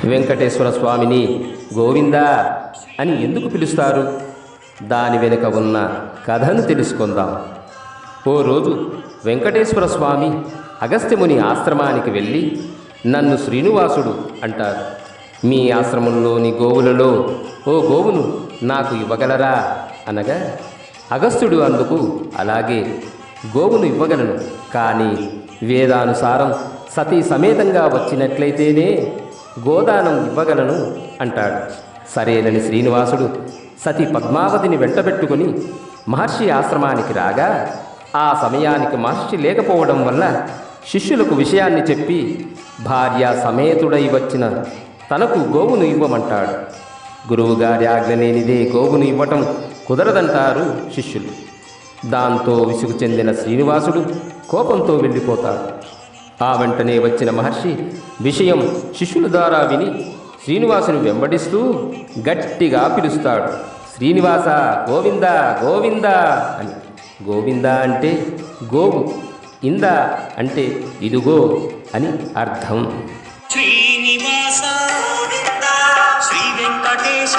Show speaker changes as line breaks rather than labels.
వెంకటేశ్వర స్వామిని గోవిందా అని ఎందుకు పిలుస్తారు? దాని వెనుక ఉన్న కథను తెలుసుకుందాం. ఓ రోజు వెంకటేశ్వర స్వామి అగస్త్యముని ఆశ్రమానికి వెళ్ళి, నన్ను శ్రీనివాసుడు అంటారు. మీ ఆశ్రమంలోని గోవులలో ఓ గోవును నాకు ఇవ్వగలరా అనగా, అగస్త్యుడు అందుకు అలాగే గోవును ఇవ్వగలను, కానీ వేదానుసారం సతీ సమేతంగా వచ్చినట్లయితేనే గోదానం ఇవ్వగలను అంటాడు. సరేనని శ్రీనివాసుడు సతీ పద్మావతిని వెంటబెట్టుకుని మహర్షి ఆశ్రమానికి రాగా, ఆ సమయానికి మహర్షి లేకపోవడం వల్ల శిష్యులకు విషయాన్ని చెప్పి భార్య సమేతుడై వచ్చిన తనకు గోవును ఇవ్వమంటాడు. గురువుగారి ఆజ్ఞ లేనిదే గోవును ఇవ్వటం కుదరదంటారు శిష్యులు. దాంతో విసుగు చెందిన శ్రీనివాసుడు కోపంతో వెళ్ళిపోతాడు. ఆ వెంటనే వచ్చిన మహర్షి విషయం శిష్యుల ద్వారా విని శ్రీనివాసుని వెంబడిస్తూ గట్టిగా పిలుస్తాడు, శ్రీనివాస గోవింద గోవింద అని. గోవింద అంటే గోవు, ఇంద అంటే ఇదుగో అని అర్థం.
శ్రీనివాస శ్రీ వెంకటేశ